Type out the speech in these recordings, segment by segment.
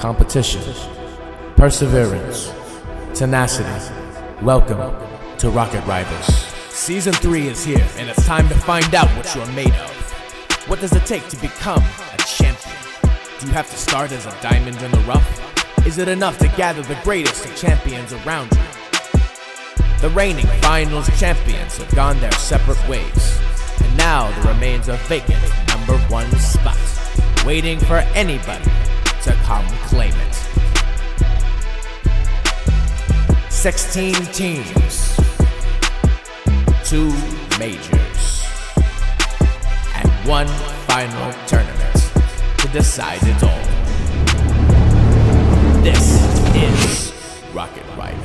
competition, perseverance, tenacity. Welcome to Rocket Rivals. Season 3 is here, and it's time to find out what you're made of. What does it take to become a champion? Do you have to start as a diamond in the rough? Is it enough to gather the greatest of champions around you? The reigning finals champions have gone their separate ways, and now there remains a vacant number 1 spot, waiting for anybody to come claim it. 16 teams, 2 majors, and 1 final tournament to decide it all. This is Rocket Rivals.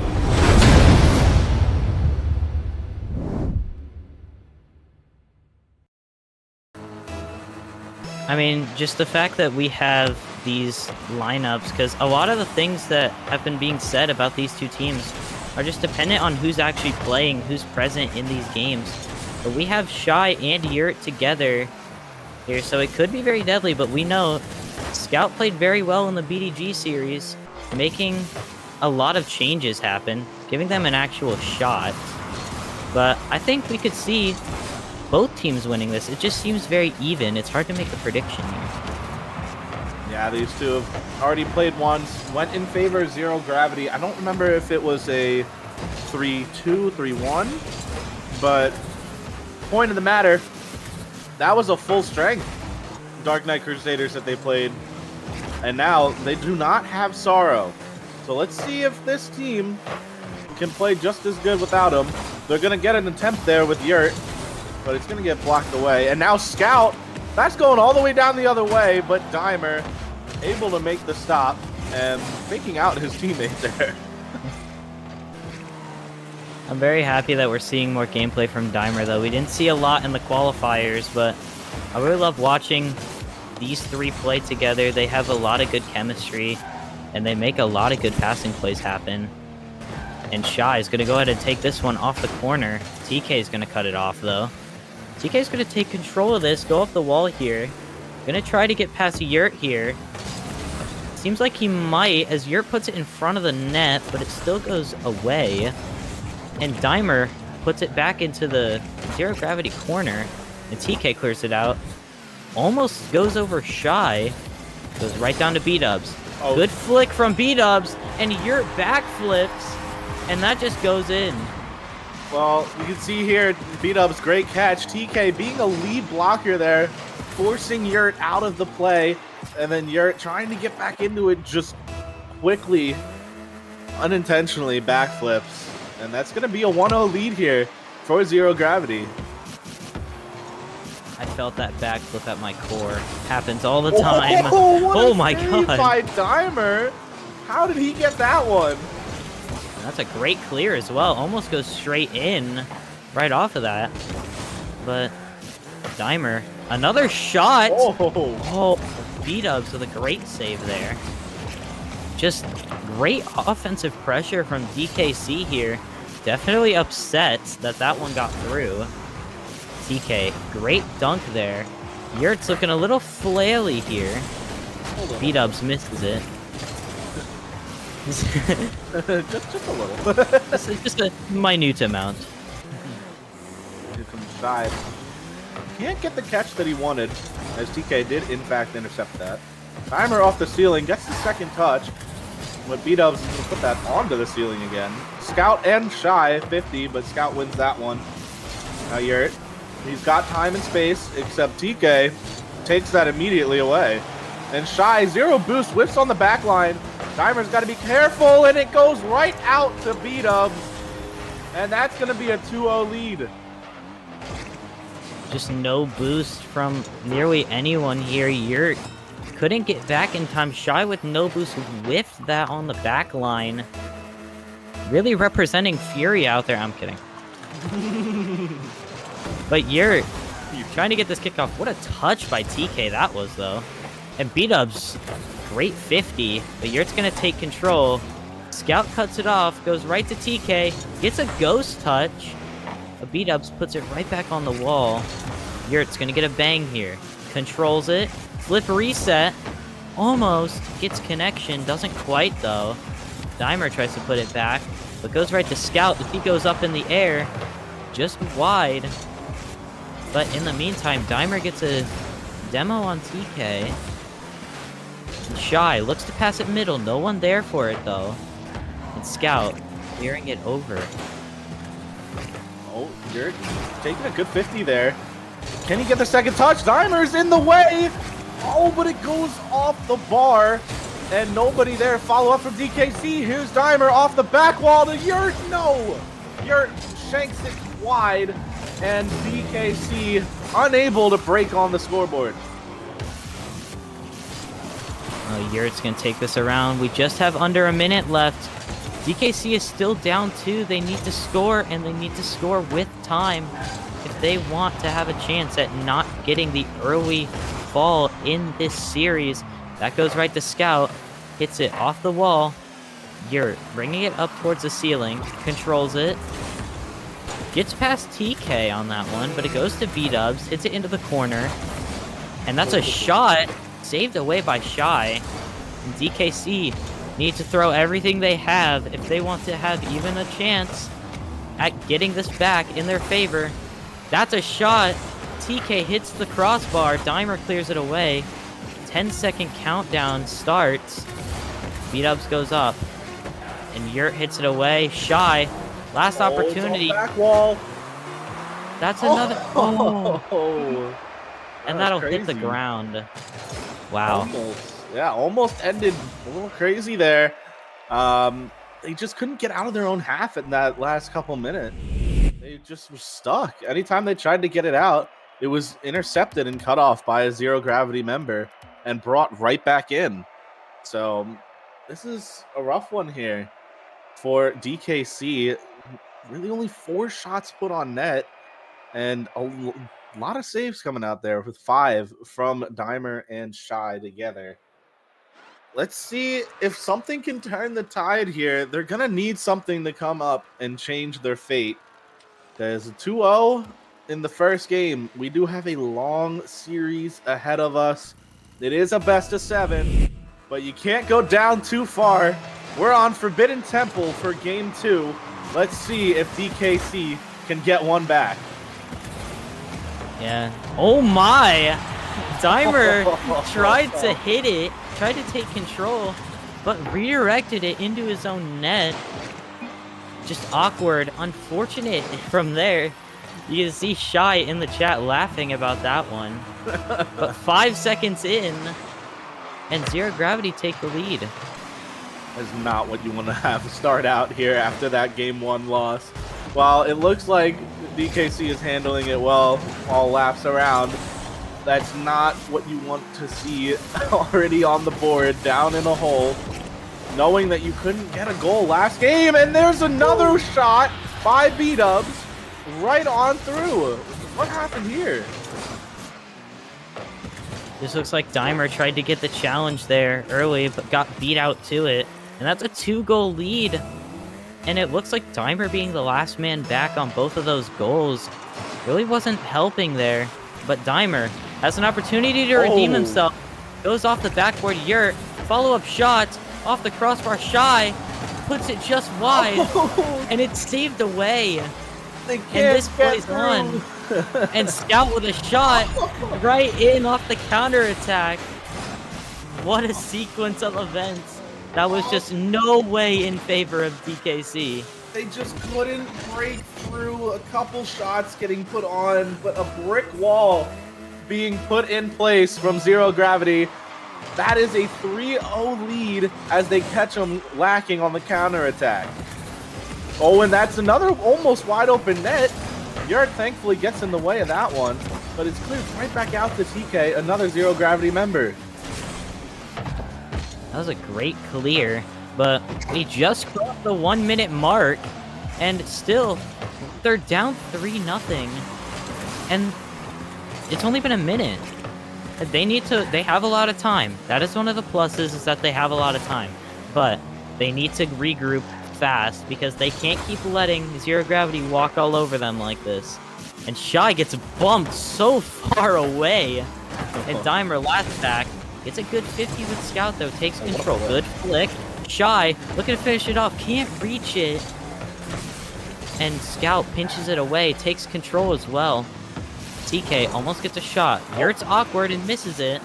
I mean, just the fact that we have these lineups, because a lot of the things that have been being said about these two teams are just dependent on who's actually playing, who's present in these games. But we have Shy and Yurt together here, so it could be very deadly, but we know Scout played very well in the BDG series, making a lot of changes happen, giving them an actual shot. But I think we could see both teams winning this. It just seems very even. It's hard to make a prediction here. Yeah, these two have already played once. Went in favor of Zero Gravity. I don't remember if it was a 3-2, 3-1. But point of the matter, that was a full strength Dark Knight Crusaders that they played. And now they do not have Sorrow. So let's see if this team can play just as good without him. They're going to get an attempt there with Yurt, but it's going to get blocked away. And now Scout, that's going all the way down the other way, but Dimer able to make the stop and faking out his teammate there. I'm very happy that we're seeing more gameplay from Dimer, though. We didn't see a lot in the qualifiers, but I really love watching these three play together. They have a lot of good chemistry, and they make a lot of good passing plays happen. And Shy is going to go ahead and take this one off the corner. TK is going to cut it off, though. TK is going to take control of this, go up the wall here. Going to try to get past Yurt here. Seems like he might, as Yurt puts it in front of the net, but it still goes away. And Dimer puts it back into the Zero Gravity corner, and TK clears it out. Almost goes over Shy. Goes right down to B-Dubs. Oh. Good flick from B-Dubs, and Yurt backflips, and that just goes in. Well, you can see here, B-Dub's great catch. TK being a lead blocker there, forcing Yurt out of the play, and then Yurt trying to get back into it just quickly, unintentionally backflips. And that's going to be a 1-0 lead here for Zero Gravity. I felt that backflip at my core. Happens all the time. Oh my god. By Dimer. How did he get that one? And that's a great clear as well. Almost goes straight in right off of that. But Dimer, another shot. Oh, B-Dubs with a great save there. Just great offensive pressure from DKC here. Definitely upset that that one got through. TK, great dunk there. Yurt's looking a little flaily here. B-Dubs misses it. just a little. just a minute amount. Here comes Shy. Can't get the catch that he wanted, as TK did in fact intercept that. Dimer off the ceiling, gets the second touch. But B-Dubs will put that onto the ceiling again. Scout and Shy 50, but Scout wins that one. Now Yurt, he's got time and space, except TK takes that immediately away. And Shy, zero boost, whips on the back line. Dimer's got to be careful, and it goes right out to B-Dubs. And that's going to be a 2-0 lead. Just no boost from nearly anyone here. Yurt couldn't get back in time. Shy with no boost whiffed that on the back line. Really representing Fury out there. I'm kidding. But Yurt trying to get this kickoff. What a touch by TK that was, though. And B-Dubs, great 50. But Yurt's going to take control. Scout cuts it off, goes right to TK, gets a ghost touch. But B-Dubs puts it right back on the wall. Yurt's going to get a bang here. Controls it. Flip reset. almost gets connection, doesn't quite though. Dimer tries to put it back, but goes right to Scout. If he goes up in the air, just wide. But in the meantime, Dimer gets a demo on TK. And Shy looks to pass it middle, no one there for it though. And Scout clearing it over. Oh, you're taking a good 50 there. Can he get the second touch? Dimer's in the way. Oh, but it goes off the bar. And nobody there. Follow up from DKC. Here's Dimer off the back wall to Yurt. No! Yurt shanks it wide. And DKC unable to break on the scoreboard. Yurt's going to take this around. We just have under a minute left. DKC is still down 2. They need to score, and they need to score with time if they want to have a chance at not getting the early fall in this series. That goes right to Scout, hits it off the wall. Yurt bringing it up towards the ceiling, controls it, gets past TK on that one, but it goes to B-Dubs, hits it into the corner, and that's a shot saved away by Shy. And DKC need to throw everything they have if they want to have even a chance at getting this back in their favor. That's a shot. TK hits the crossbar. Dimer clears it away. 10-second countdown starts. B-Dubs goes up. And Yurt hits it away. Shy. Last opportunity. Back wall. That's another. Oh. And that'll hit the ground. Wow. Almost ended a little crazy there. They just couldn't get out of their own half in that last couple minutes. They just were stuck. Anytime they tried to get it out, it was intercepted and cut off by a zero gravity member and brought right back in. So this is a rough one here for DKC. Really only 4 shots put on net and a lot of saves coming out there with 5 from Dimer and Shy together. Let's see if something can turn the tide here. They're going to need something to come up and change their fate. There's a 2-0 in the first game. We do have a long series ahead of us. It is a best of 7, but you can't go down too far. We're on Forbidden Temple for game 2. Let's see if DKC can get one back. Yeah. Oh my! Dimer tried to hit it, tried to take control, but redirected it into his own net. Just awkward, unfortunate from there. You can see Shy in the chat laughing about that one. But 5 seconds in, and Zero Gravity take the lead. That's not what you want to have start out here after that game 1 loss. While it looks like DKC is handling it well all laps around, that's not what you want to see already on the board, down in a hole, knowing that you couldn't get a goal last game. And there's another shot by B-Dubs right on through. What happened here? This looks like Dimer tried to get the challenge there early, but got beat out to it. And that's a 2-goal lead. And it looks like Dimer being the last man back on both of those goals really wasn't helping there. But Dimer has an opportunity to redeem himself. Goes off the backboard, Yurt. Follow-up shot off the crossbar. Shy puts it just wide. And it's saved away. And this plays on. And Scout with a shot right in off the counterattack. What a sequence of events. That was just no way in favor of DKC. They just couldn't break through. A couple shots getting put on, but a brick wall being put in place from Zero Gravity. That is a 3-0 lead as they catch them lacking on the counterattack. Oh, and that's another almost wide open net. Yurt thankfully gets in the way of that one, but it's cleared right back out to TK, another Zero Gravity member. That was a great clear, but we just crossed the 1-minute mark, and still, they're down 3-0, and it's only been a minute. They have a lot of time. That is one of the pluses, is that they have a lot of time, but they need to regroup fast because they can't keep letting Zero Gravity walk all over them like this. And Shy gets bumped so far away, and Dimer last back. Gets a good 50 with Scout, though. Takes control. Good flick. Shy, looking to finish it off. Can't reach it. And Scout pinches it away. Takes control as well. TK almost gets a shot. Yurt's awkward and misses it.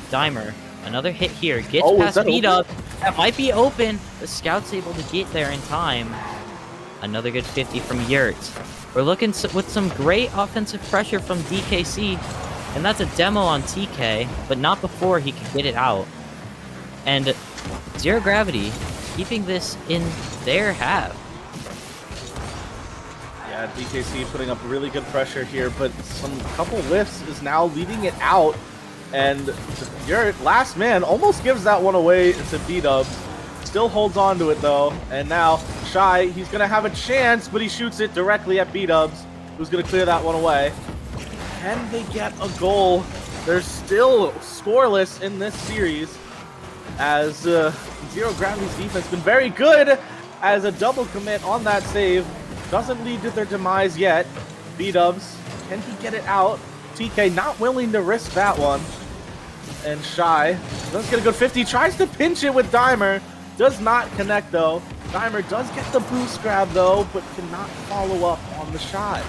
Dimer, another hit here. Gets past beat up. That might be open. The Scout's able to get there in time. Another good 50 from Yurt. We're looking with some great offensive pressure from DKC. And that's a demo on TK, but not before he could get it out. And Zero Gravity keeping this in their half. Yeah, DKC putting up really good pressure here, but some couple whiffs is now leading it out. And Yurt, last man, almost gives that one away to B-Dubs. Still holds on to it though. And now Shy, he's gonna have a chance, but he shoots it directly at B-Dubs, who's gonna clear that one away. Can they get a goal? They're still scoreless in this series, as Zero Gravity's defense been very good, as a double commit on that save. Doesn't lead to their demise yet. B-Dubs, can he get it out? TK not willing to risk that one. And Shy does get a good 50, tries to pinch it with Dimer. Does not connect though. Dimer does get the boost grab though, but cannot follow up on the shot.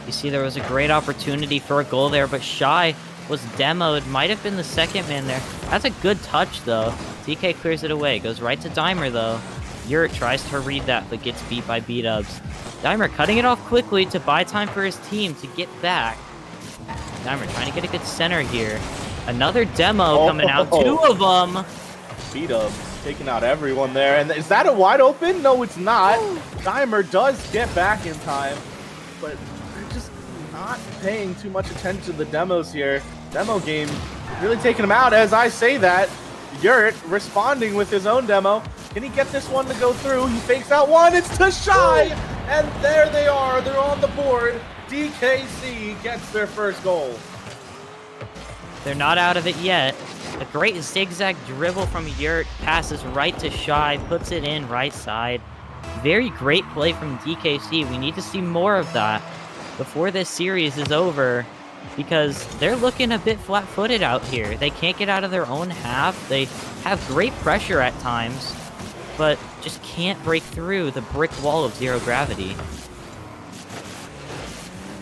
You see there was a great opportunity for a goal there, but Shy was demoed. Might have been the second man there. That's a good touch, though. TK clears it away. Goes right to Dimer, though. Yurt tries to read that, but gets beat by B-Dubs. Dimer cutting it off quickly to buy time for his team to get back. Dimer trying to get a good center here. Another demo coming out. Two of them. B-Dubs taking out everyone there. And is that a wide open? No, it's not. Dimer does get back in time, but just not paying too much attention to the demos here. Demo game really taking him out as I say that. Yurt responding with his own demo. Can he get this one to go through? He fakes out one. It's to Shy. And there they are. They're on the board. DKC gets their first goal. They're not out of it yet. A great zigzag dribble from Yurt. Passes right to Shy. Puts it in right side. Very great play from DKC. We need to see more of that before this series is over, because they're looking a bit flat-footed out here. They can't get out of their own half. They have great pressure at times, but just can't break through the brick wall of Zero Gravity.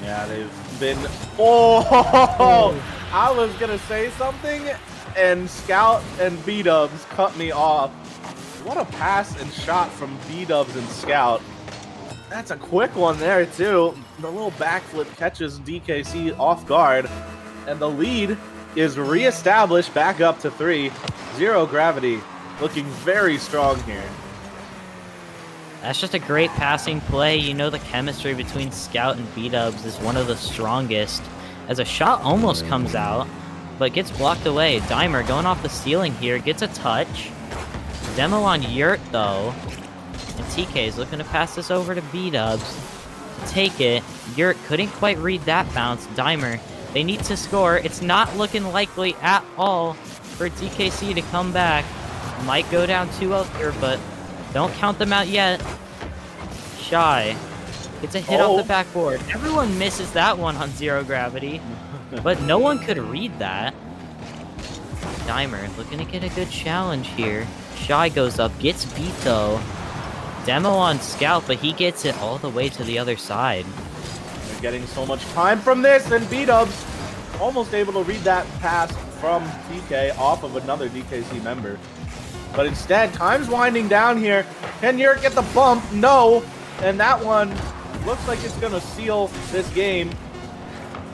Yeah, they've been... Oh! I was gonna say something, and Scout and B-Dubs cut me off. What a pass and shot from B-Dubs and Scout. That's a quick one there, too. The little backflip catches DKC off guard, and the lead is reestablished back up to 3. Zero Gravity looking very strong here. That's just a great passing play. You know the chemistry between Scout and B-Dubs is one of the strongest, as a shot almost comes out, but gets blocked away. Dimer going off the ceiling here, gets a touch. Demo on Yurt, though. And TK is looking to pass this over to B-Dubs. To take it. Yurt couldn't quite read that bounce. Dimer, they need to score. It's not looking likely at all for DKC to come back. Might go down 2-0 here, but don't count them out yet. Shy gets a hit off the backboard. Everyone misses that one on Zero Gravity, but no one could read that. Dimer looking to get a good challenge here. Shy goes up, gets beat though. Demo on Scout, but he gets it all the way to the other side. They're getting so much time from this, and B-Dubs almost able to read that pass from TK off of another DKC member. But instead, time's winding down here. Can Yurt get the bump? No. And that one looks like it's going to seal this game.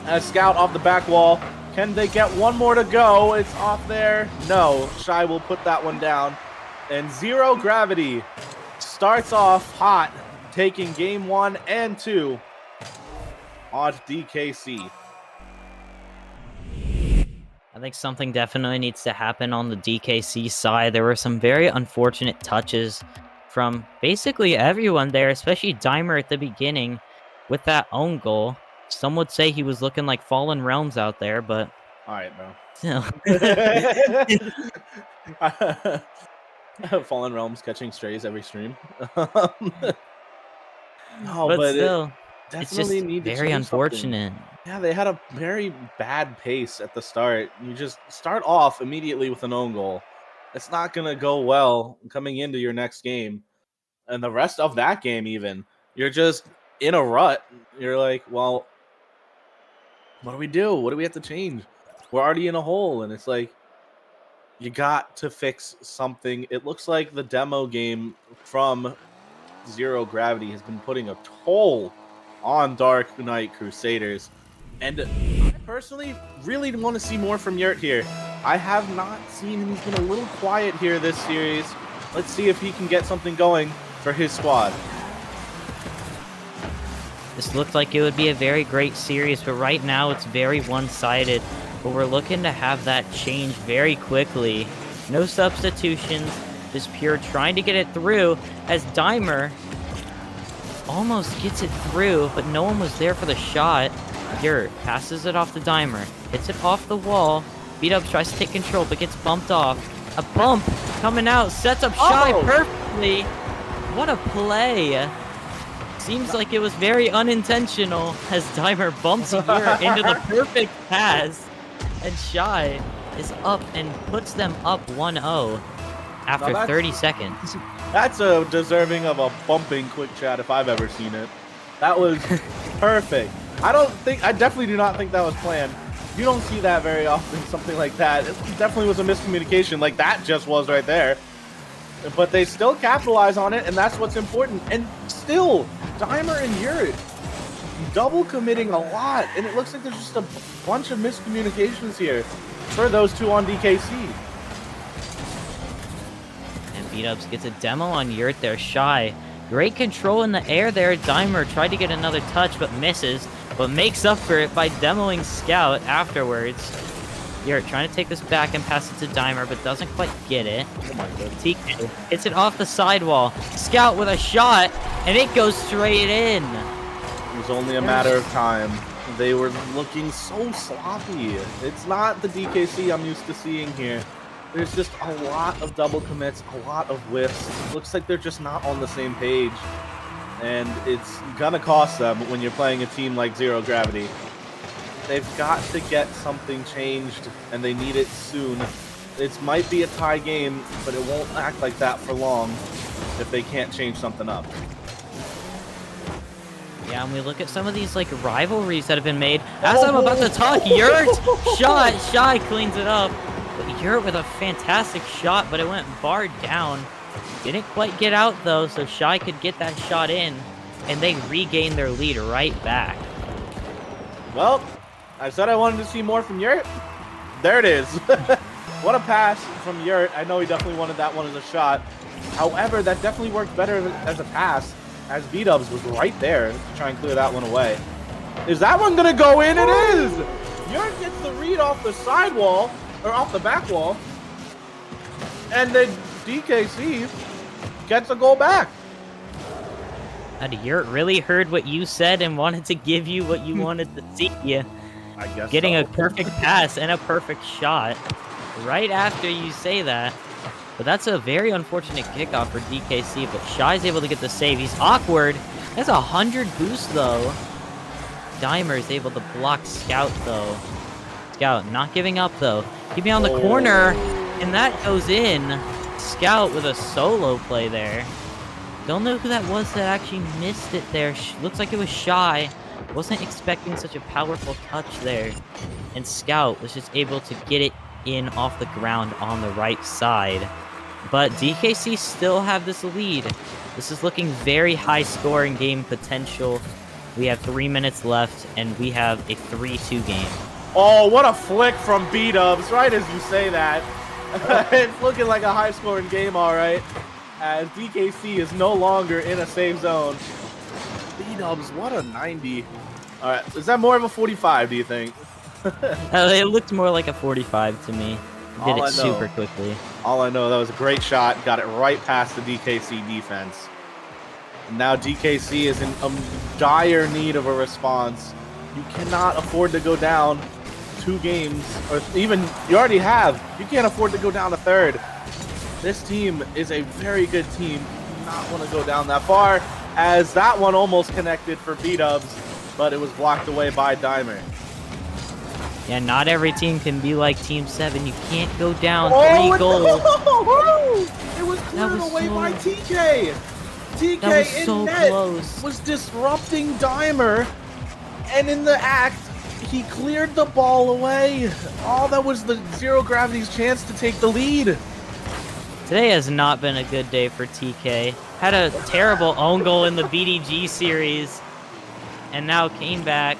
As Scout off the back wall. Can they get one more to go? It's off there. No. Shy will put that one down. And Zero Gravity starts off hot, taking game 1 and 2 on DKC. I think something definitely needs to happen on the DKC side. There were some very unfortunate touches from basically everyone there, especially Dimer at the beginning with that own goal. Some would say he was looking like Fallen Realms out there, but... Alright, bro. Still. Fallen Realms catching strays every stream. No, but still, it's just very unfortunate. Yeah, they had a very bad pace at the start. You just start off immediately with an own goal. It's not going to go well coming into your next game. And the rest of that game, even, you're just in a rut. You're like, well, what do we do? What do we have to change? We're already in a hole. And it's like, you got to fix something. It looks like the demo game from Zero Gravity has been putting a toll on Dark Knight Crusaders. And I personally really want to see more from Yurt here. I have not seen him. He's been a little quiet here this series. Let's see if he can get something going for his squad. This looked like it would be a very great series, but right now it's very one-sided. But we're looking to have that change very quickly. No substitutions, just pure trying to get it through as Dimer almost gets it through, but no one was there for the shot. Yurt passes it off to Dimer, hits it off the wall. Beat-Up tries to take control, but gets bumped off. A bump coming out, sets up Shy perfectly. What a play. Seems like it was very unintentional as Dimer bumps Yurt into the perfect pass. And Shy is up and puts them up 1-0 after 30 seconds. That's a deserving of a bumping quick chat if I've ever seen it. That was perfect. I definitely do not think that was planned. You don't see that very often, something like that. It definitely was a miscommunication, like that just was right there. But they still capitalize on it, and that's what's important. And still, Dimer and Yurt double committing a lot, and it looks like there's just a bunch of miscommunications here for those two on DKC. And Beat-Ups gets a demo on Yurt there. Shy, great control in the air there. Dimer tried to get another touch but misses, but makes up for it by demoing Scout afterwards. Yurt trying to take this back and pass it to Dimer, but doesn't quite get it. Oh my goodness. TK hits it off the sidewall. Scout with a shot, and it goes straight in. It was only a matter of time. They were looking so sloppy. It's not the DKC I'm used to seeing here. There's just a lot of double commits, a lot of whiffs. It looks like they're just not on the same page. And it's gonna cost them when you're playing a team like Zero Gravity. They've got to get something changed, and they need it soon. It might be a tie game, but it won't act like that for long if they can't change something up. Yeah, and we look at some of these like rivalries that have been made. As I'm about to talk, Yurt shot, Shy cleans it up. But Yurt with a fantastic shot, but it went barred down. Didn't quite get out though, so Shy could get that shot in, and they regain their lead right back. Well, I said I wanted to see more from Yurt. There it is. What a pass from Yurt. I know he definitely wanted that one as a shot. However, that definitely worked better as a pass, as B-Dubs was right there to try and clear that one away. Is that one going to go in? It is! Yurt gets the read off the sidewall, or off the back wall, and then DKC gets a goal back. And Yurt really heard what you said and wanted to give you what you wanted to see. I guess Getting so. a perfect pass and a perfect shot right after you say that. But that's a very unfortunate kickoff for DKC, but Shy's able to get the save. He's awkward. That's 100 boost, though. Dimer is able to block Scout, though. Scout not giving up, though. Keeping on the corner, and that goes in. Scout with a solo play there. Don't know who that was that actually missed it there. Looks like it was Shy. Wasn't expecting such a powerful touch there. And Scout was just able to get it in off the ground on the right side. But DKC still have this lead. This is looking very high scoring game potential. We have 3 minutes left, and we have a 3-2 game. Oh, what a flick from B-Dubs, right as you say that. It's looking like a high scoring game, all right, as DKC is no longer in a safe zone. B-Dubs, what a 90. All right, is that more of a 45, do you think? It looked more like a 45 to me. Did it super quickly. All I know, that was a great shot. Got it right past the DKC defense. And now DKC is in dire need of a response. You cannot afford to go down 2 games, or even you already have. You can't afford to go down a third. This team is a very good team. You do not want to go down that far, as that one almost connected for B-Dubs, but it was blocked away by Dimer. Yeah, not every team can be like Team 7. You can't go down Oh, 3 goals. No! It was cleared was away so- by TK. TK That was in so net close. was disrupting Dimer, and in the act, he cleared the ball away. Oh, that was the Zero Gravity's chance to take the lead. Today has not been a good day for TK. Had a terrible own goal in the BDG series, and now came back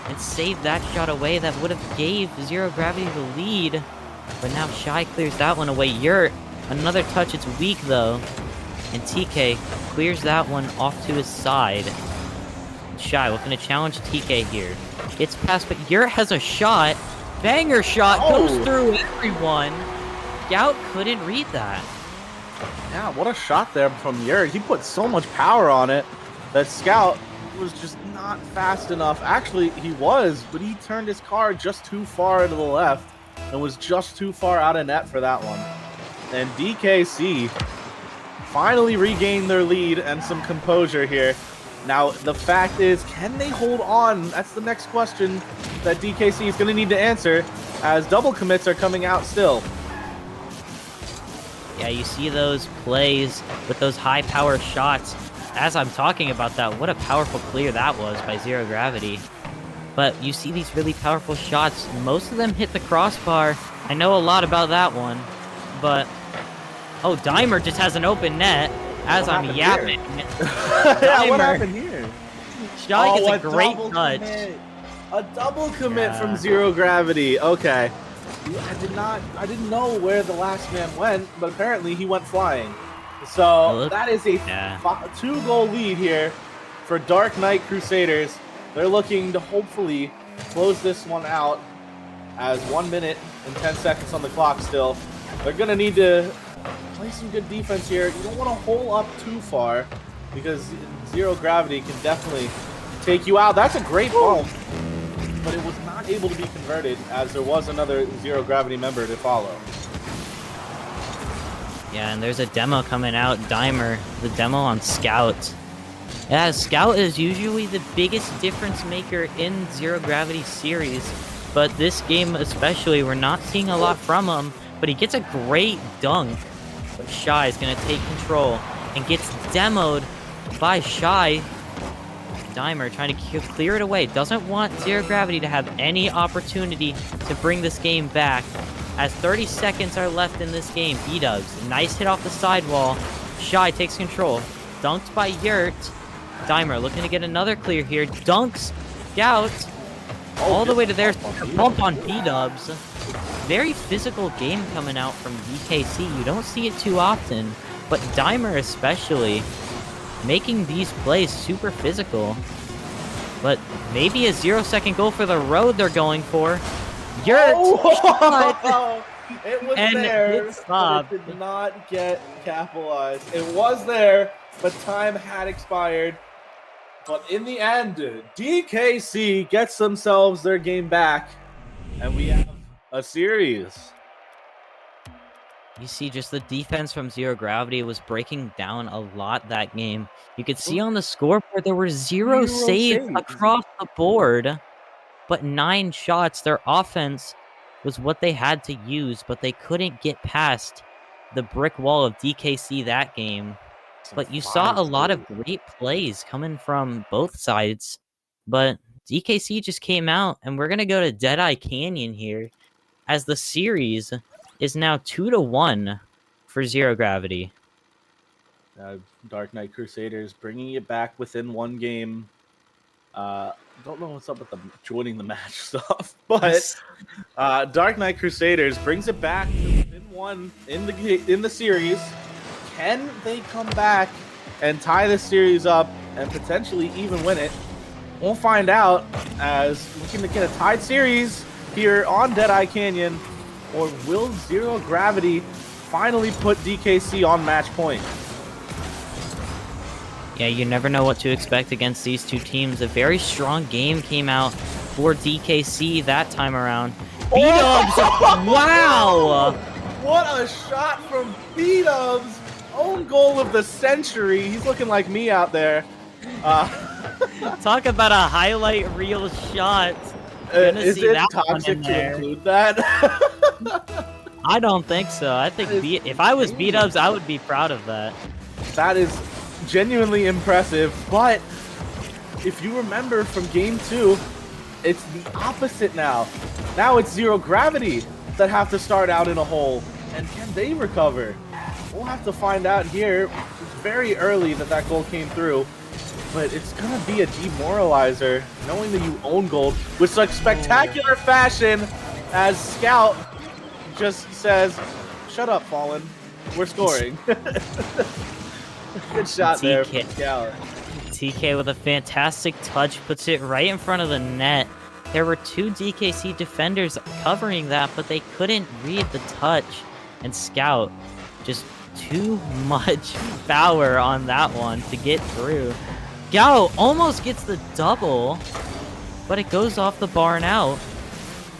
and saved that shot away that would have gave Zero Gravity the lead. But now Shy clears that one away. Yurt, another touch, it's weak though. And TK clears that one off to his side. Shy looking to challenge TK here. Gets past, but Yurt has a shot. Banger shot, goes through everyone. Scout couldn't read that. Yeah, what a shot there from Yurt. He put so much power on it that Scout was just not fast enough. Actually, he was, but he turned his car just too far to the left and was just too far out of net for that one. And DKC finally regained their lead and some composure here. Now, the fact is, can they hold on? That's the next question that DKC is going to need to answer, as double commits are coming out still. Yeah, you see those plays with those high power shots. As I'm talking about that, what a powerful clear that was by Zero Gravity. But you see these really powerful shots. Most of them hit the crossbar. I know a lot about that one. But, oh, Dimer just has an open net as I'm yapping. Yeah, what happened here? Shy gets a great touch. A double commit from Zero Gravity. Okay. I didn't know where the last man went, but apparently he went flying. So that is a 2-goal lead here for Dark Knight Crusaders. They're looking to hopefully close this one out as 1 minute and 10 seconds on the clock still. They're going to need to play some good defense here. You don't want to hole up too far because Zero Gravity can definitely take you out. That's a great ball, but it was not able to be converted as there was another Zero Gravity member to follow. Yeah, and there's a demo coming out, Dimer, the demo on Scout. Yeah, Scout is usually the biggest difference maker in Zero Gravity series, but this game especially, we're not seeing a lot from him, but he gets a great dunk. But Shy is going to take control and gets demoed by Shy. Dimer trying to clear it away. Doesn't want Zero Gravity to have any opportunity to bring this game back. As 30 seconds are left in this game, B-Dubs, nice hit off the sidewall. Shy takes control. Dunked by Yurt. Dimer looking to get another clear here. Dunks Scout all the way to there. Bump on B-Dubs. Very physical game coming out from DKC. You don't see it too often, but Dimer especially making these plays super physical. But maybe a 0-second goal for the road they're going for. Yurt! It was And there, it stopped. but it did not get capitalized. It was there, but time had expired. But in the end, DKC gets themselves their game back, and we have a series. You see just the defense from Zero Gravity was breaking down a lot that game. You could see on the scoreboard there were zero saves across the board, but 9 shots. Their offense was what they had to use, but they couldn't get past the brick wall of DKC that game. But you saw a lot of great plays coming from both sides, but DKC just came out, and we're going to go to Deadeye Canyon here, as the series is now 2-1 for Zero Gravity. Dark Knight Crusaders bringing it back within 1 game. Don't know what's up with the joining the match stuff, but Dark Knight Crusaders brings it back to within 1 in the series. Can they come back and tie this series up and potentially even win it? We'll find out, as looking to get a tied series here on Deadeye Canyon. Or will Zero Gravity finally put DKC on match point? Yeah, you never know what to expect against these two teams. A very strong game came out for DKC that time around. B-Dubs! Wow! What a shot from B-Dubs! Own goal of the century. He's looking like me out there. Talk about a highlight reel shot. Gonna Is see it that one toxic in to there. include that? I don't think so. I think That is if I was insane. B-dubs, I would be proud of that. That is genuinely impressive, but if you remember from game 2, it's the opposite now. Now it's Zero Gravity that have to start out in a hole, and can they recover? We'll have to find out here. It's very early that goal came through, but it's gonna be a demoralizer knowing that you own gold with such spectacular fashion as Scout just says, "Shut up, Fallen. We're scoring." Good shot there from Scout. TK with a fantastic touch, puts it right in front of the net. There were 2 DKC defenders covering that, but they couldn't read the touch. And Scout, just too much power on that one to get through. Scout almost gets the double, but it goes off the bar and out.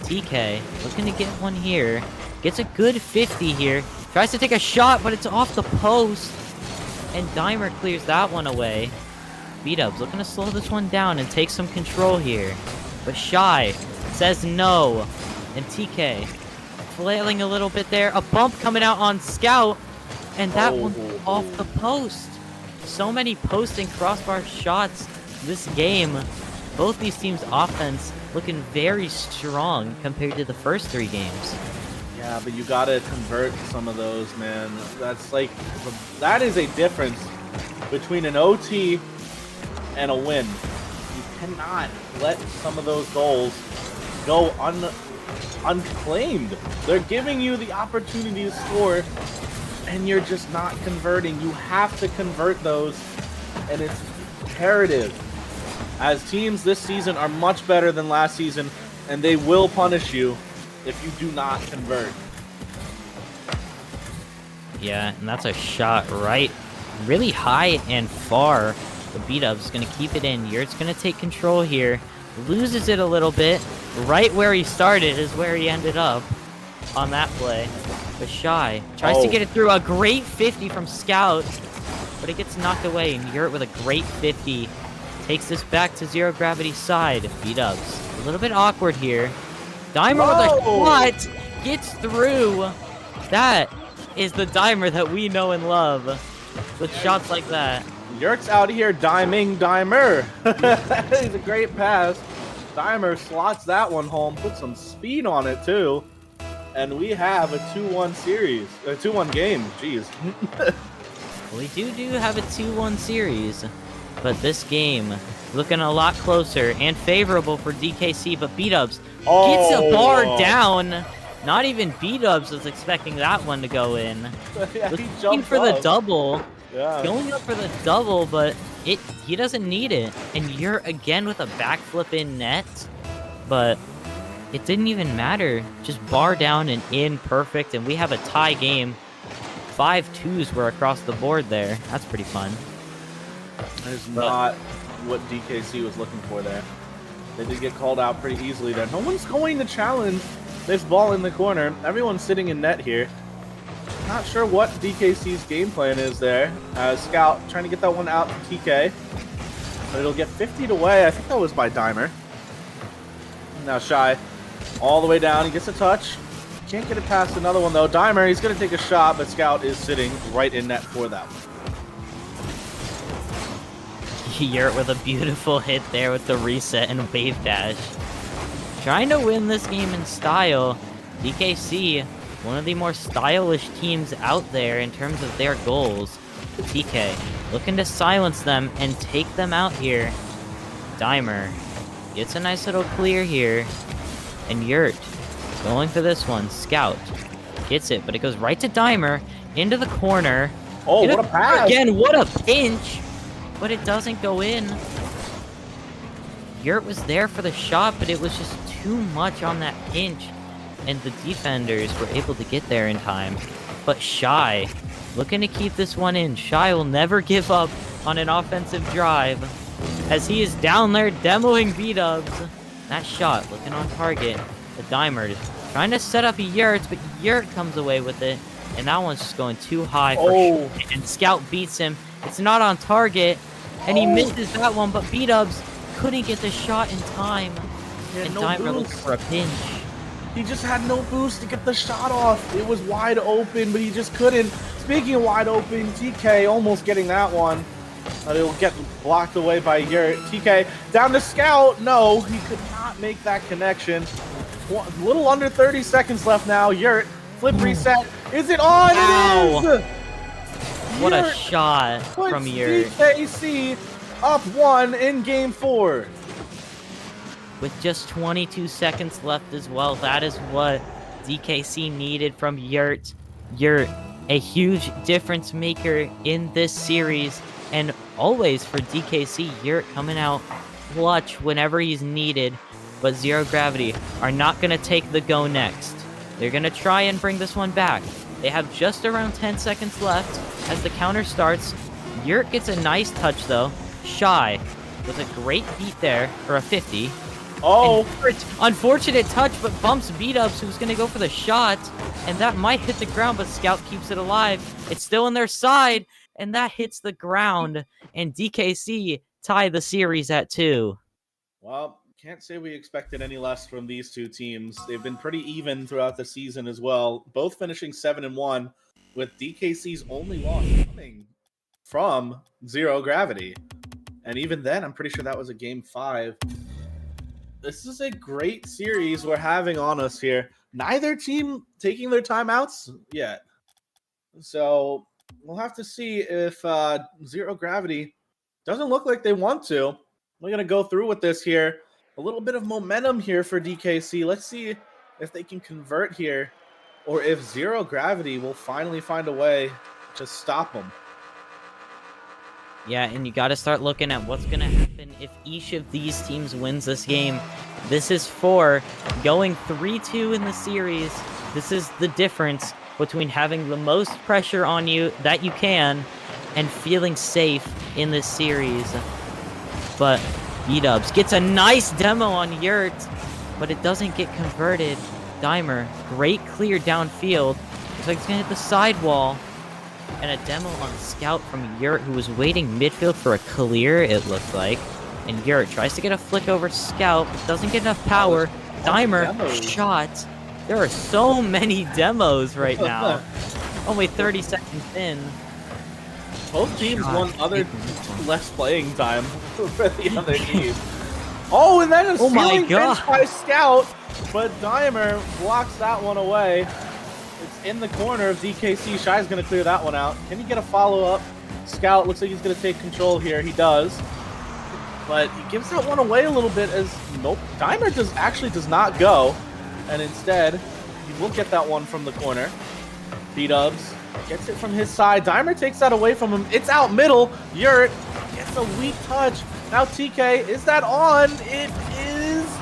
TK looking to get one here. Gets a good 50 here. Tries to take a shot, but it's off the post. And Dimer clears that one away. B-dubs looking to slow this one down and take some control here. But Shy says no. And TK flailing a little bit there. A bump coming out on Scout. And that one's off the post. So many post and crossbar shots this game. Both these teams' offense looking very strong compared to the first 3 games. Yeah, but you gotta convert some of those, man. That's like, that is a difference between an OT and a win. You cannot let some of those goals go unclaimed. They're giving you the opportunity to score, and you're just not converting. You have to convert those, and it's imperative. As teams this season are much better than last season, and they will punish you if you do not convert. Yeah, and that's a shot right really high and far. The B-dub's going to keep it in. Yurt's going to take control here. Loses it a little bit. Right where he started is where he ended up on that play. But Shy tries to get it through. A great 50 from Scout, but it gets knocked away. And Yurt with a great 50 takes this back to Zero Gravity's side. B-dubs a little bit awkward here. Dimer with a shot gets through. That is the Dimer that we know and love with shots like that. Yurt's out here diming Dimer. He's a great pass. Dimer slots that one home, puts some speed on it too. And we have a 2-1 series. A 2-1 game, jeez. We do have a 2-1 series. But this game looking a lot closer and favorable for DKC, but B-dubs gets a bar down. Not even B-dubs was expecting that one to go in. Yeah, Looking for the double. Yeah. Going up for the double, but he doesn't need it. And you're again with a backflip in net. But it didn't even matter. Just bar down and in perfect. And we have a tie game. 5 2s were across the board there. That's pretty fun. That is not what DKC was looking for there. They did get called out pretty easily there. No one's going to challenge this ball in the corner. Everyone's sitting in net here. Not sure what DKC's game plan is there. Scout trying to get that one out to TK. But it'll get 50'd away. I think that was by Dimer. Now Shy all the way down. He gets a touch. Can't get it past another one though. Dimer, he's going to take a shot, but Scout is sitting right in net for that one. Yurt with a beautiful hit there with the reset and wave dash. Trying to win this game in style. DKC, one of the more stylish teams out there in terms of their goals. TK looking to silence them and take them out here. Dimer gets a nice little clear here. And Yurt going for this one. Scout gets it, but it goes right to Dimer into the corner. Oh, what a pass! Again, what a pinch! But it doesn't go in. Yurt was there for the shot, but it was just too much on that pinch. And the defenders were able to get there in time. But Shy, looking to keep this one in. Shy will never give up on an offensive drive. As he is down there demoing B-dubs. That shot looking on target. The Dimer trying to set up a Yurt, but Yurt comes away with it. And that one's just going too high for Shy. And Scout beats him. It's not on target. And he misses that one, but B-dubs couldn't get the shot in time. And no Dimer looking boost. for a pinch. He just had no boost to get the shot off. It was wide open, but he just couldn't. Speaking of wide open, TK almost getting that one. But it'll get blocked away by Yurt. TK down to Scout. No, he could not make that connection. A little under 30 seconds left now. Yurt, flip reset. Is it on? Ow. It is! What a Yurt shot puts from Yurt. DKC up 1 in game 4. With just 22 seconds left as well. That is what DKC needed from Yurt. Yurt, a huge difference maker in this series. And always for DKC, Yurt coming out clutch whenever he's needed. But Zero Gravity are not going to take the go next. They're going to try and bring this one back. They have just around 10 seconds left as the counter starts. Yurt gets a nice touch though. Shy with a great beat there for a 50. Oh, Unfortunate touch, but bumps B-Dubs, who's going to go for the shot. And that might hit the ground, but Scout keeps it alive. It's still on their side, and that hits the ground. And DKC tie the series at 2. well, can't say we expected any less from these two teams. They've been pretty even throughout the season as well, both finishing 7-1, with DKC's only loss coming from Zero Gravity. And even then, I'm pretty sure that was a game 5. This is a great series we're having on us here. Neither team taking their timeouts yet. So we'll have to see if Zero Gravity doesn't look like they want to. We're going to go through with this here. A little bit of momentum here for DKC. Let's see if they can convert here or if Zero Gravity will finally find a way to stop them. Yeah, and you got to start looking at what's going to happen if each of these teams wins this game. This is 4 going 3-2 in the series. This is the difference between having the most pressure on you that you can and feeling safe in this series. But B-Dubs gets a nice demo on Yurt, but it doesn't get converted. Dimer, great clear downfield. Looks like it's going to hit the sidewall. And a demo on Scout from Yurt, who was waiting midfield for a clear, it looked like. And Yurt tries to get a flick over Scout, but doesn't get enough power. Dimer, shot. There are so many demos right now. Only 30 seconds in. Both teams want less playing time for the other team. Oh, and then a stealing pinch by Scout, but Dimer blocks that one away. It's in the corner of DKC. Shy's going to clear that one out. Can he get a follow-up? Scout looks like he's going to take control here. He does. But he gives that one away a little bit as, nope, Dimer does not go. And instead, he will get that one from the corner. B-Dubs gets it from his side. Dimer takes that away from him. It's out middle. Yurt gets a weak touch. Now TK, is that on? It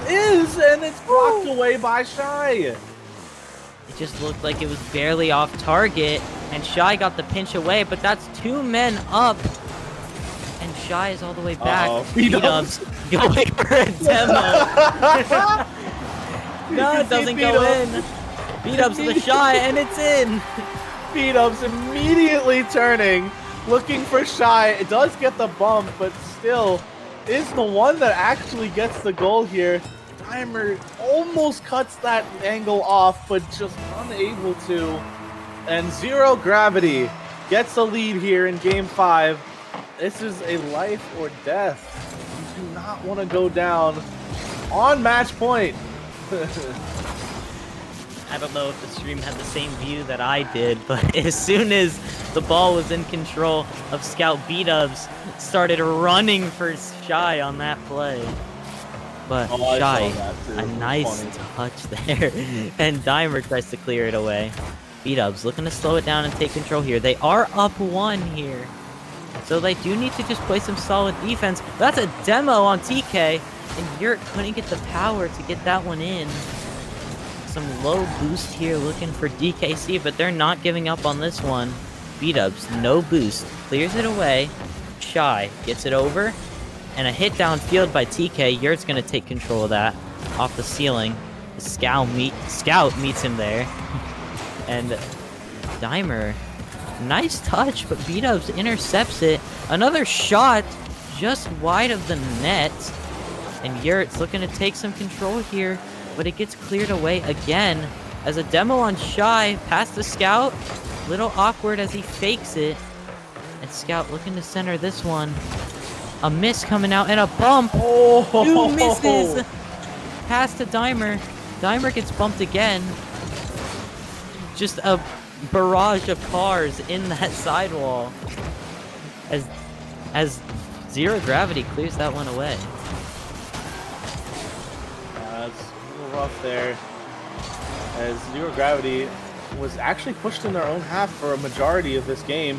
is, and it's blocked away by Shy. It just looked like it was barely off target, and Shy got the pinch away, but that's 2 men up. And Shy is all the way back. B-Dubs going for a demo. No, it doesn't go in. B-Dubs to the Shy, and it's in. B-Dubs immediately turning, looking for Shy. It does get the bump, but still is the one that actually gets the goal here. Dimer almost cuts that angle off, but just unable to. And Zero Gravity gets a lead here in Game 5. This is a life or death. You do not want to go down on match point. I don't know if the stream had the same view that I did, but as soon as the ball was in control of Scout, B-Dubs started running for Shy on that play. But Shy, a nice touch there. And Dimer tries to clear it away. B-Dubs looking to slow it down and take control here. They are up 1 here. So they do need to just play some solid defense. That's a demo on TK. And Yurt couldn't get the power to get that one in. Some low boost here looking for DKC, but they're not giving up on this one. B-Dubs, no boost. Clears it away. Shy gets it over. And a hit downfield by TK. Yurt's going to take control of that off the ceiling. Scout meets him there. And Dimer, nice touch, but B-Dubs intercepts it. Another shot just wide of the net. And Yurt's looking to take some control here, but it gets cleared away again as a demo on Shy past the Scout. Little awkward as he fakes it. And Scout looking to center this one. A miss coming out and a bump. Oh, 2 misses. Pass to Dimer. Dimer gets bumped again. Just a barrage of cars in that sidewall. As Zero Gravity clears that one away. It's a little rough there. As Zero Gravity was actually pushed in their own half for a majority of this game.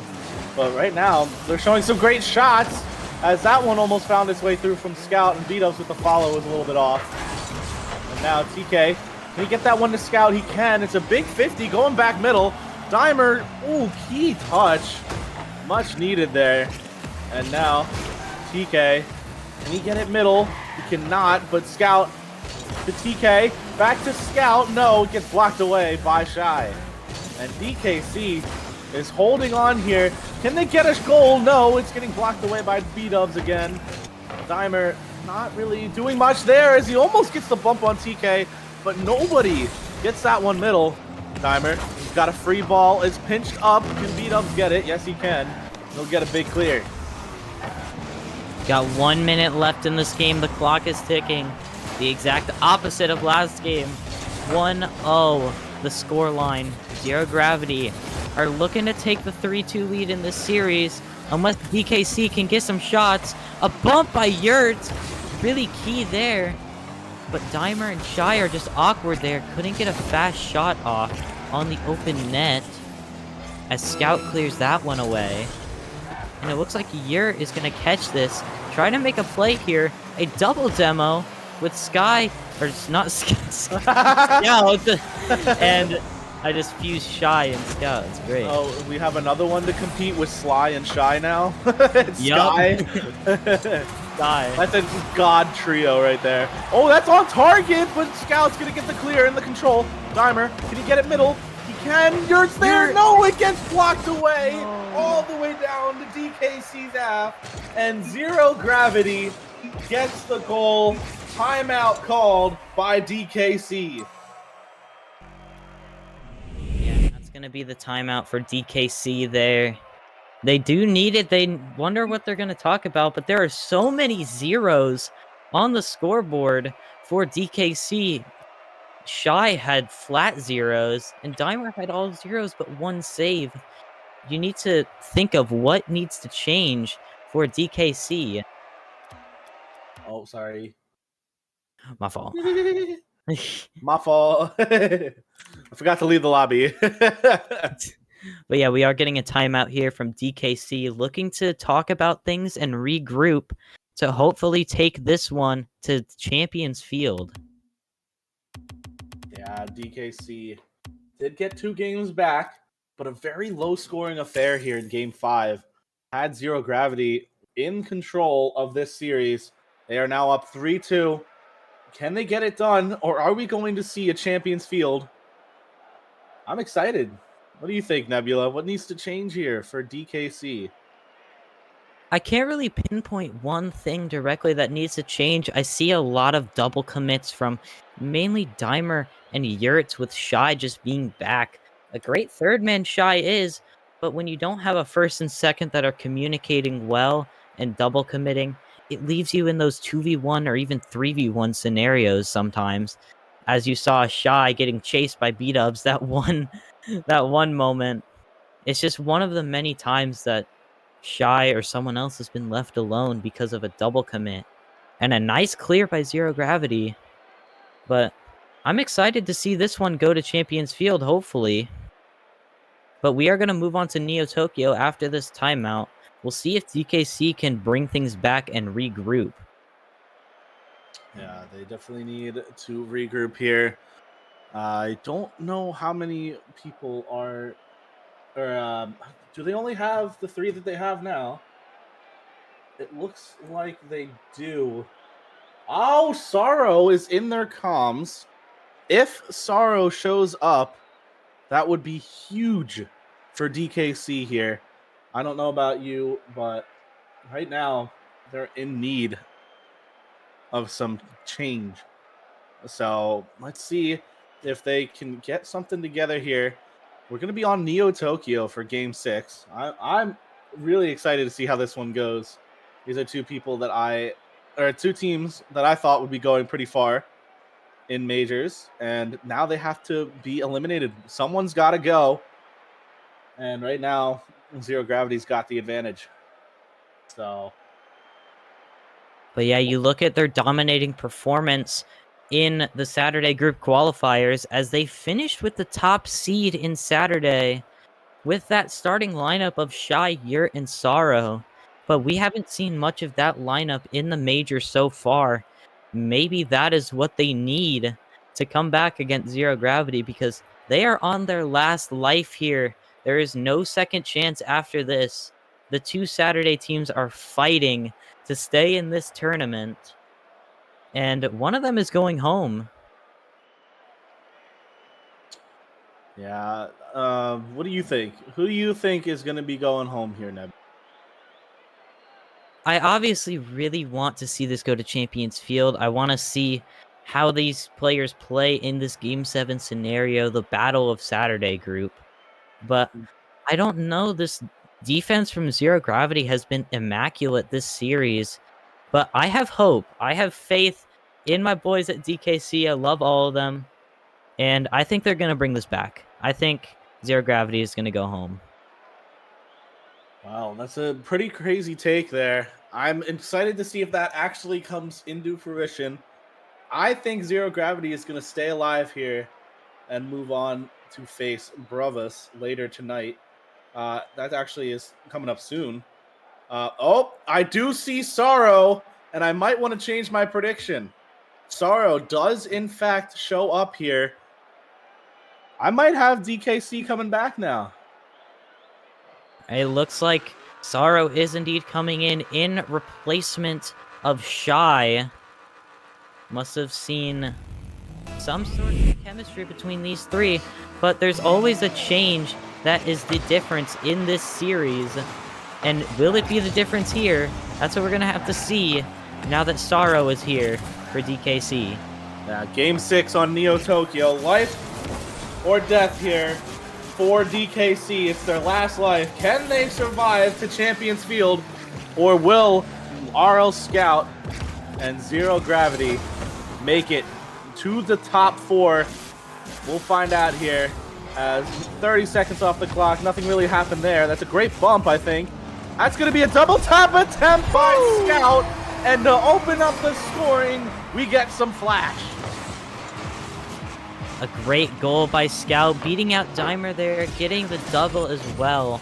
But right now, they're showing some great shots. As that one almost found its way through from Scout, and Beat-Ups with the follow was a little bit off. And now TK, can he get that one to Scout? He can. It's a big 50 going back middle. Dimer, ooh, key touch. Much needed there. And now TK, can he get it middle? He cannot, but Scout to TK, back to Scout. No, it gets blocked away by Shy. And DKC is holding on here. Can they get a goal? No, it's getting blocked away by B-Dubs again. Dimer not really doing much there as he almost gets the bump on TK, but nobody gets that one middle. Dimer, he's got a free ball. It's pinched up. Can B-Dubs get it? Yes, he can. He'll get a big clear. Got 1 minute left in this game. The clock is ticking. The exact opposite of last game. 1-0, the score line. Zero Gravity are looking to take the 3-2 lead in this series unless DKC can get some shots. A bump by Yurt, really key there. But Dimer and Shy are just awkward there. Couldn't get a fast shot off on the open net as Scout clears that one away. And it looks like Yurt is going to catch this. Trying to make a play here. A double demo with Sky, or not Scout, and I just fused Shy and Scout. It's great. Oh, we have another one to compete with Sly and Shy now. It's Sky. Sky. That's a god trio right there. Oh, that's on target, but Scout's gonna get the clear and the control. Dimer, can he get it middle? He can. Yurt's there. No, it gets blocked away all the way down to DKC's half, and Zero Gravity gets the goal. Timeout called by DKC. Yeah, that's going to be the timeout for DKC there. They do need it. They wonder what they're going to talk about, but there are so many zeros on the scoreboard for DKC. Shy had flat zeros, and Dimer had all zeros but one save. You need to think of what needs to change for DKC. Oh, sorry. My fault. My fault. I forgot to leave the lobby. But yeah, we are getting a timeout here from DKC, looking to talk about things and regroup to hopefully take this one to Champions Field. Yeah, DKC did get 2 games back, but a very low-scoring affair here in Game 5. Had Zero Gravity in control of this series. They are now up 3-2. Can they get it done, or are we going to see a Champions Field? I'm excited. What do you think, Nebula? What needs to change here for DKC? I can't really pinpoint one thing directly that needs to change. I see a lot of double commits from mainly Dimer and Yurts, with Shy just being back. A great third man Shy is, but when you don't have a first and second that are communicating well and double committing, it leaves you in those 2v1 or even 3v1 scenarios sometimes. As you saw Shy getting chased by B-Dubs that one moment. It's just one of the many times that Shy or someone else has been left alone because of a double commit. And a nice clear by Zero Gravity. But I'm excited to see this one go to Champions Field, hopefully. But we are going to move on to Neo Tokyo after this timeout. We'll see if DKC can bring things back and regroup. Yeah, they definitely need to regroup here. I don't know how many people are... Or do they only have the 3 that they have now? It looks like they do. Oh, Sorrow is in their comms. If Sorrow shows up, that would be huge for DKC here. I don't know about you, but right now they're in need. of some change. So let's see if they can get something together here. We're going to be on Neo Tokyo for Game 6. I'm really excited to see how this one goes. These are two teams that I thought would be going pretty far in majors, and now they have to be eliminated. Someone's got to go, and right now Zero Gravity's got the advantage. So, but yeah, you look at their dominating performance in the Saturday group qualifiers as they finished with the top seed in Saturday with that starting lineup of Shy, Yurt, and Sorrow. But we haven't seen much of that lineup in the major so far. Maybe that is what they need to come back against Zero Gravity, because they are on their last life here. There is no second chance after this. The two Saturday teams are fighting to stay in this tournament, and one of them is going home. yeah. What do you think? Who do you think is going to be going home here, Neb? I obviously really want to see this go to Champions Field. I want to see how these players play in this Game 7 scenario, the Battle of Saturday group. But I don't know. This defense from Zero Gravity has been immaculate this series. But I have hope. I have faith in my boys at DKC. I love all of them. And I think they're going to bring this back. I think Zero Gravity is going to go home. Wow, that's a pretty crazy take there. I'm excited to see if that actually comes into fruition. I think Zero Gravity is going to stay alive here and move on to face Bravas later tonight. That actually is coming up soon. I do see Sorrow, and I might want to change my prediction. Sorrow does, in fact, show up here. I might have DKC coming back now. It looks like Sorrow is indeed coming in replacement of Shy. Must have seen some sort of chemistry between these three, but there's always a change that is the difference in this series. And will it be the difference here? That's what we're going to have to see now that Sorrow is here for DKC. Yeah, Game 6 on Neo Tokyo. Life or death here for DKC. It's their last life. Can they survive to Champions Field, or will RL Scout and Zero Gravity make it to the top 4? We'll find out here as 30 seconds off the clock. Nothing really happened there. That's a great bump, I think. That's going to be a double tap attempt by Scout, and to open up the scoring, we get some flash. A great goal by Scout, beating out Dimer there, getting the double as well.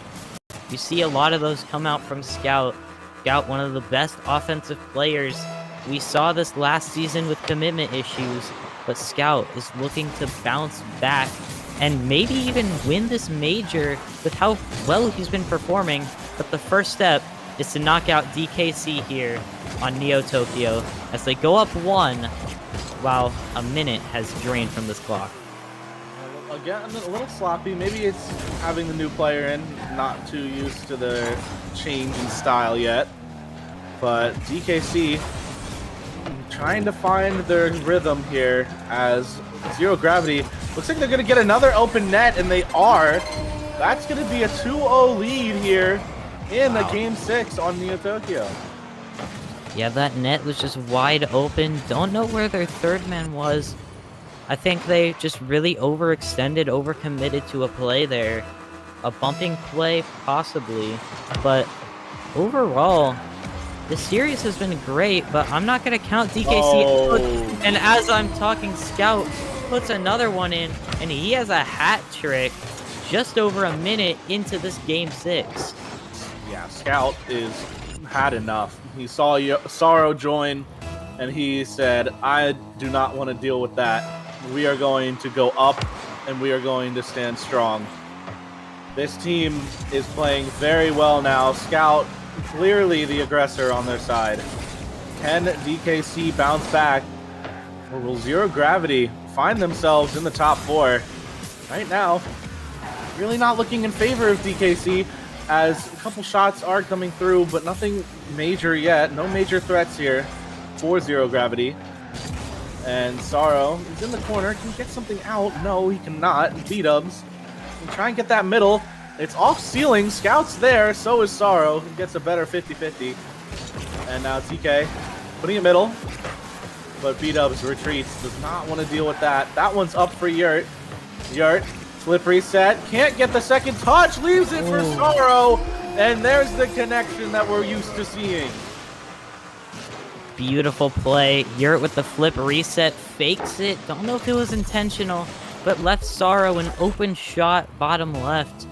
You see a lot of those come out from Scout. Scout, one of the best offensive players. We saw this last season with commitment issues, but Scout is looking to bounce back and maybe even win this major with how well he's been performing. But the first step is to knock out DKC here on Neo Tokyo as they go up 1 while a minute has drained from this clock. Again, a little sloppy. Maybe it's having the new player in, not too used to the change in style yet. But DKC trying to find their rhythm here as Zero Gravity looks like they're going to get another open net, and they are. That's going to be a 2-0 lead here in the Game 6 on Neo Tokyo. Yeah, that net was just wide open. Don't know where their third man was. I think they just really overextended, overcommitted to a play there. A bumping play, possibly. But overall, the series has been great, but I'm not going to count DKC. Oh. And as I'm talking, Scout puts another one in, and he has a hat trick just over a minute into this Game 6. Yeah, Scout is had enough. He saw Sorrow join, and he said, I do not want to deal with that. We are going to go up, and we are going to stand strong. This team is playing very well now. Scout, clearly the aggressor on their side. Can DKC bounce back, or will Zero Gravity find themselves in the top 4? Right now, really not looking in favor of DKC, as a couple shots are coming through, but nothing major yet. No major threats here. for Zero Gravity. And Sorrow is in the corner. Can he get something out? No, he cannot. B-dubs. Try and get that middle. It's off ceiling. Scout's there. So is Sorrow. He gets a better 50-50. And now TK putting it middle. But B-dubs retreats. Does not want to deal with that. That one's up for Yurt. Yurt. Flip reset. Can't get the second touch. Leaves it for Sorrow. And there's the connection that we're used to seeing. Beautiful play. Yurt with the flip reset, fakes it. Don't know if it was intentional, but left Sorrow an open shot bottom left.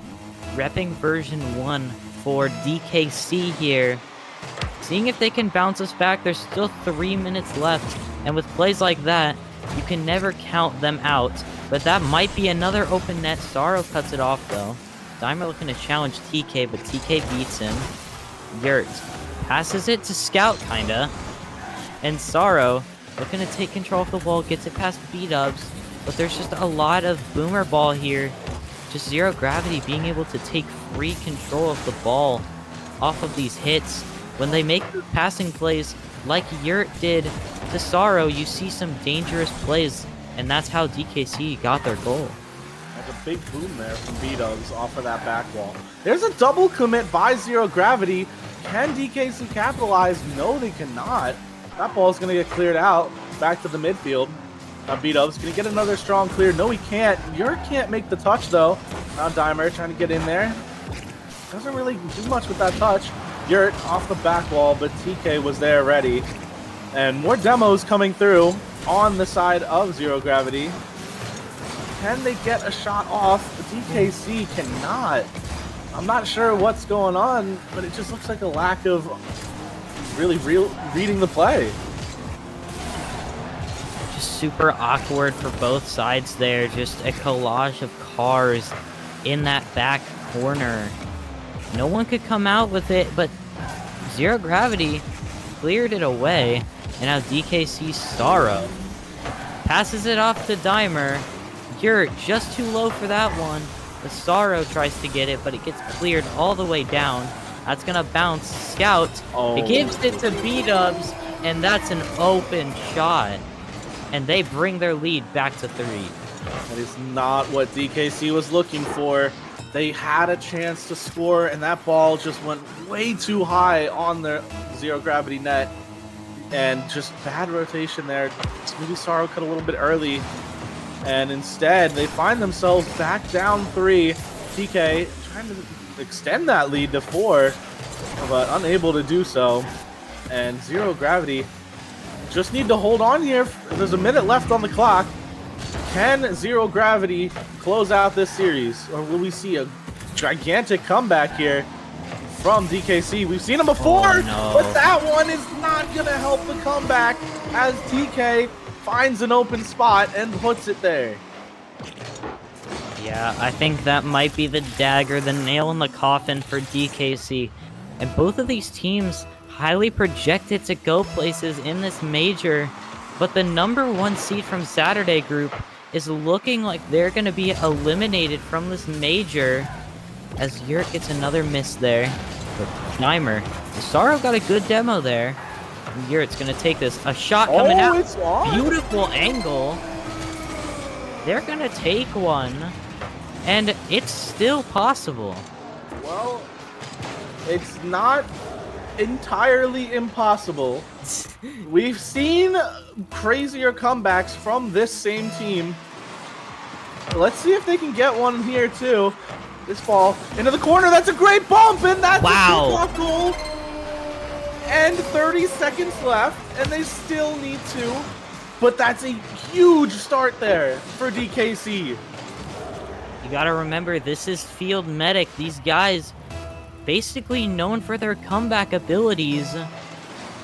Repping version 1 for DKC here. Seeing if they can bounce us back. There's still 3 minutes left. And with plays like that, you can never count them out. But that might be another open net. Sorrow cuts it off though. Dimer looking to challenge TK, but TK beats him. Yurt passes it to Scout kinda. And Sorrow, looking to take control of the wall, gets it past B-dubs, but there's just a lot of boomer ball here. Just Zero Gravity being able to take free control of the ball off of these hits. When they make passing plays like Yurt did to Sorrow, you see some dangerous plays, and that's how DKC got their goal. That's a big boom there from B-dubs off of that back wall. There's a double commit by Zero Gravity. Can DKC capitalize? No, they cannot. That ball's going to get cleared out. Back to the midfield. Now B-dubs going to get another strong clear. No, he can't. Yurt can't make the touch, though. Now Dimer trying to get in there. Doesn't really do much with that touch. Yurt off the back wall, but TK was there ready. And more demos coming through on the side of Zero Gravity. Can they get a shot off? DKC cannot. I'm not sure what's going on, but it just looks like a lack of really reading the play. Just super awkward for both sides there. Just a collage of cars in that back corner. No one could come out with it, but Zero Gravity cleared it away. And now DKC Sorrow passes it off to Dimer. Yurt just too low for that one. The Sorrow tries to get it, but it gets cleared all the way down. That's gonna bounce. Scout. It gives it to B-dubs, and that's an open shot. And they bring their lead back to 3. That is not what DKC was looking for. They had a chance to score, and that ball just went way too high on their Zero Gravity net. And just bad rotation there. Maybe Sorrow cut a little bit early. And instead, they find themselves back down 3. TK trying to extend that lead to 4, but unable to do so. And Zero Gravity just need to hold on here. There's a minute left on the clock. Can Zero Gravity close out this series, or will we see a gigantic comeback here from DKC? We've seen him before, but that one is not going to help the comeback as TK finds an open spot and puts it there. Yeah, I think that might be the dagger, the nail in the coffin for DKC. And both of these teams highly projected to go places in this major, but the number 1 seed from Saturday group is looking like they're going to be eliminated from this major as Yurt gets another miss there. But Dimer, Sorrow got a good demo there. And Yurt's going to take this. A shot coming out. It's on. Beautiful angle. They're going to take one. And it's still possible. Well, it's not entirely impossible. We've seen crazier comebacks from this same team. Let's see if they can get one here too. This ball into the corner. That's a great bump, and that's a kickoff goal. And 30 seconds left, and they still need 2. But that's a huge start there for DKC. You gotta remember, this is Field Medic. These guys basically known for their comeback abilities.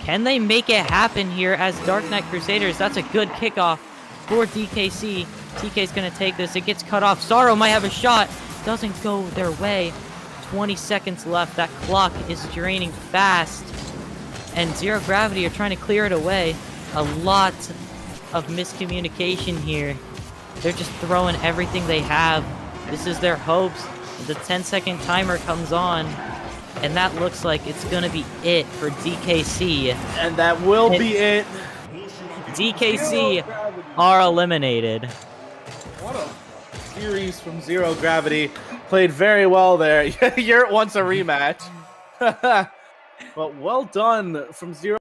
Can they make it happen here as Dark Knight Crusaders? That's a good kickoff for DKC. TK's gonna take this. It gets cut off. Sorrow might have a shot. Doesn't go their way. 20 seconds left. That clock is draining fast. And Zero Gravity are trying to clear it away. A lot of miscommunication here. They're just throwing everything they have. This is their hopes. The 10-second timer comes on. And that looks like it's going to be it for DKC. And that will be it. DKC are eliminated. What a series from Zero Gravity. Played very well there. Yurt wants a rematch. But well done from Zero.